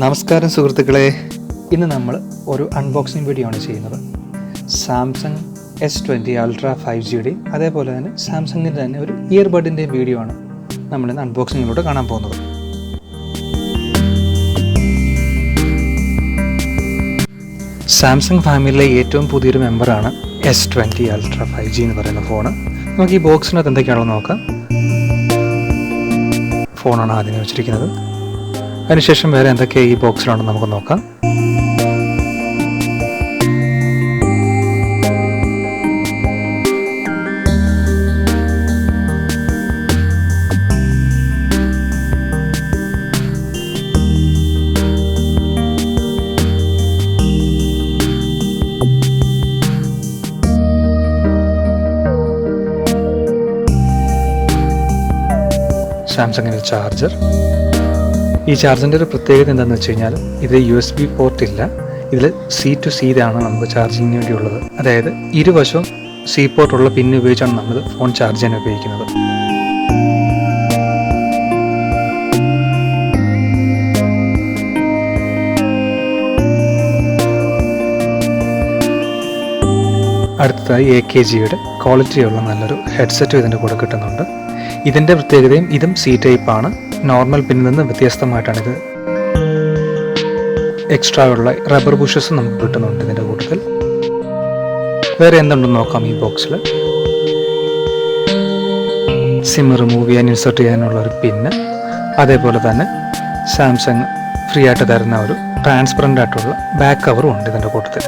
നമസ്കാരം സുഹൃത്തുക്കളെ, ഇന്ന് നമ്മൾ ഒരു അൺബോക്സിംഗ് വീഡിയോ ആണ് ചെയ്യുന്നത്. സാംസങ് S20 Ultra 5Gയുടെയും അതേപോലെ തന്നെ സാംസങ്ങിൻ്റെ തന്നെ ഒരു ഇയർബഡിൻ്റെയും വീഡിയോ ആണ് നമ്മളിന്ന് അൺബോക്സിങ്ങിലൂടെ കാണാൻ പോകുന്നത്. സാംസങ് ഫാമിലിയിലെ ഏറ്റവും പുതിയൊരു മെമ്പറാണ് S20 Ultra 5G എന്ന് പറയുന്ന ഫോണ്. നമുക്ക് ഈ ബോക്സിനകത്ത് എന്തൊക്കെയാണെന്ന് നോക്കാം. ഫോണാണ് ആദ്യം വെച്ചിരിക്കുന്നത്. അതിനുശേഷം വേറെ എന്തൊക്കെ ഈ ബോക്സിലാണെന്ന് നമുക്ക് നോക്കാം. സാംസങ്ങിൻ്റെ ചാർജർ. ഈ ചാർജറിൻ്റെ ഒരു പ്രത്യേകത എന്താണെന്ന് വെച്ച് കഴിഞ്ഞാൽ ഇതിൽ USB പോർട്ട് ഇല്ല. ഇതിൽ C-to-C ആണ് നമുക്ക് ചാർജിങ്ങിന് വേണ്ടിയുള്ളത്. അതായത് ഇരുവശവും C പോർട്ടുള്ള പിൻ ഉപയോഗിച്ചാണ് നമ്മൾ ഫോൺ ചാർജ് ചെയ്യാൻ ഉപയോഗിക്കുന്നത്. അടുത്തതായി AKGയുടെ ക്വാളിറ്റിയുള്ള നല്ലൊരു ഹെഡ്സെറ്റും ഇതിൻ്റെ കൂടെ കിട്ടുന്നുണ്ട്. ഇതിൻ്റെ പ്രത്യേകതയും ഇതും C ടൈപ്പാണ്. നോർമൽ പിന്നിൽ നിന്ന് വ്യത്യസ്തമായിട്ടാണിത്. എക്സ്ട്രാ ഉള്ള റബ്ബർ ബുഷസ് നമുക്ക് കിട്ടുന്നുണ്ട് ഇതിൻ്റെ കൂട്ടത്തിൽ. വേറെ എന്തുണ്ടെന്ന് നോക്കാം. ഈ ബോക്സിൽ സിം റിമൂവ് ചെയ്യാൻ ഇൻസേർട്ട് ചെയ്യാനുള്ള ഒരു പിന്ന്, അതേപോലെ തന്നെ സാംസങ് ഫ്രീ ആയിട്ട് തരുന്ന ഒരു ട്രാൻസ്പെറൻ്റ് ആയിട്ടുള്ള ബാക്ക് കവറും ഉണ്ട് ഇതിൻ്റെ കൂട്ടത്തിൽ.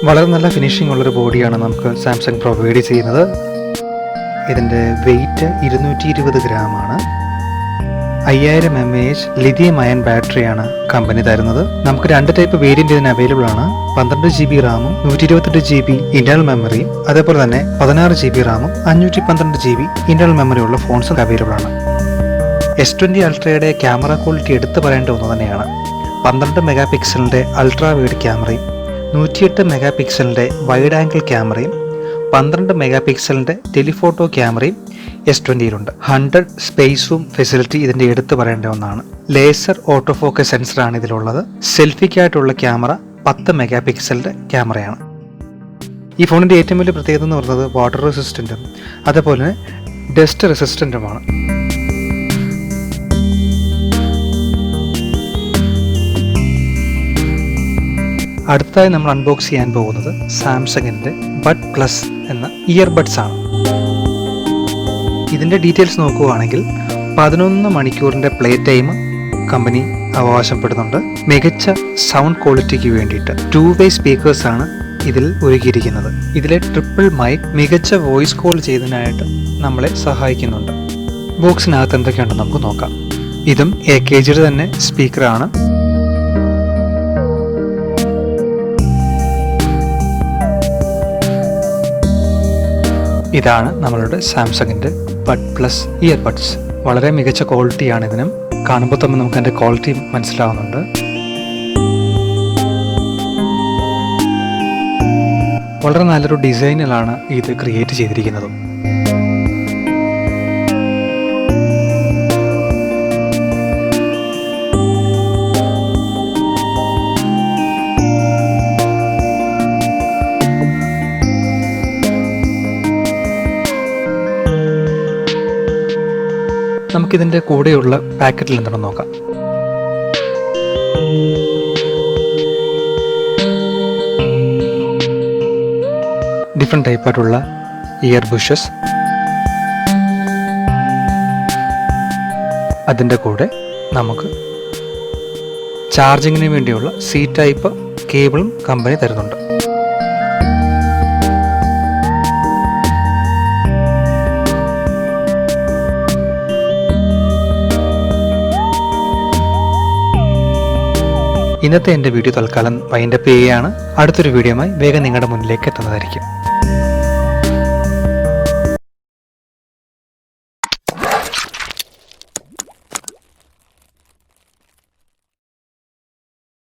വളരെ നല്ല ഫിനിഷിംഗ് ഉള്ളൊരു ബോഡിയാണ് നമുക്ക് സാംസങ് പ്രൊവൈഡ് ചെയ്യുന്നത്. ഇതിൻ്റെ വെയ്റ്റ് 220 ഗ്രാമാണ്. 5000 mAh ലിഥിയം അയൺ ബാറ്ററിയാണ് കമ്പനി തരുന്നത്. നമുക്ക് 2 ടൈപ്പ് വേരിയൻ്റ് ഇതിന് അവൈലബിൾ ആണ്. 12 GB റാമും 128 GB ഇന്റർണൽ മെമ്മറിയും, അതേപോലെ തന്നെ 16 GB റാമും 512 GB ഇന്റർണൽ മെമ്മറി ഉള്ള ഫോൺസും അവൈലബിൾ ആണ്. S20 Ultrയുടെ ക്യാമറ ക്വാളിറ്റി എടുത്തു പറയേണ്ട ഒന്ന് തന്നെയാണ്. 12 മെഗാപിക്സലിൻ്റെ അൾട്രാ വൈഡ് ക്യാമറയും 108 മെഗാപിക്സലിൻ്റെ വൈഡ് ആംഗിൾ ക്യാമറയും 12 മെഗാപിക്സലിൻ്റെ ടെലിഫോട്ടോ ക്യാമറയും S20യിലുണ്ട്. 100 സ്പേസും ഫെസിലിറ്റി ഇതിൻ്റെ എടുത്തു പറയേണ്ട ഒന്നാണ്. ലേസർ ഓട്ടോ ഫോക്കസ് സെൻസറാണ് ഇതിലുള്ളത്. സെൽഫിക്കായിട്ടുള്ള ക്യാമറ 10 മെഗാപിക്സലിൻ്റെ ക്യാമറയാണ്. ഈ ഫോണിൻ്റെ ഏറ്റവും വലിയ പ്രത്യേകത എന്ന് പറയുന്നത് വാട്ടർ റെസിസ്റ്റൻറ്റും അതേപോലെ തന്നെ ഡസ്റ്റ് റെസിസ്റ്റൻറ്റുമാണ്. അടുത്തതായി നമ്മൾ അൺബോക്സ് ചെയ്യാൻ പോകുന്നത് സാംസങ്ങിൻ്റെ ബഡ് പ്ലസ് എന്ന ഇയർബഡ്സ് ആണ്. ഇതിൻ്റെ ഡീറ്റെയിൽസ് നോക്കുകയാണെങ്കിൽ 11 മണിക്കൂറിൻ്റെ പ്ലേ ടൈം കമ്പനി അവകാശപ്പെടുന്നുണ്ട്. മികച്ച സൗണ്ട് ക്വാളിറ്റിക്ക് വേണ്ടിയിട്ട് 2-way സ്പീക്കേഴ്സാണ് ഇതിൽ ഒരുക്കിയിരിക്കുന്നത്. ഇതിലെ ട്രിപ്പിൾ മൈക്ക് മികച്ച വോയിസ് കോൾ ചെയ്യുന്നതിനായിട്ട് നമ്മളെ സഹായിക്കുന്നുണ്ട്. ബോക്സിനകത്ത് എന്തൊക്കെയുണ്ടെന്ന് നമുക്ക് നോക്കാം. ഇതും AKGയുടെ തന്നെ സ്പീക്കറാണ്. ഇതാണ് നമ്മളുടെ സാംസങ്ങിൻ്റെ ബഡ് പ്ലസ് ഇയർബഡ്സ്. വളരെ മികച്ച ക്വാളിറ്റിയാണ് ഇതിനും. കാണുമ്പോൾ തന്നെ നമുക്ക് അതിൻ്റെ ക്വാളിറ്റി മനസ്സിലാവുന്നുണ്ട്. വളരെ നല്ലൊരു ഡിസൈനിലാണ് ഇത് ക്രിയേറ്റ് ചെയ്തിരിക്കുന്നതും. നമുക്കിതിൻ്റെ കൂടെയുള്ള പാക്കറ്റിൽ എന്താണെന്ന് നോക്കാം. ഡിഫറെൻറ്റ് ടൈപ്പായിട്ടുള്ള ഇയർ ബുഷസ്, അതിൻ്റെ കൂടെ നമുക്ക് ചാർജിങ്ങിന് വേണ്ടിയുള്ള C ടൈപ്പ് കേബിളും കമ്പനി തരുന്നുണ്ട്. ഇന്നത്തെ എൻ്റെ വീഡിയോ തൽക്കാലം വൈൻഡപ്പ് ചെയ്യുകയാണ്. അടുത്തൊരു വീഡിയോയുമായി വേഗം നിങ്ങളുടെ മുന്നിലേക്ക് എത്തുന്നതായിരിക്കും.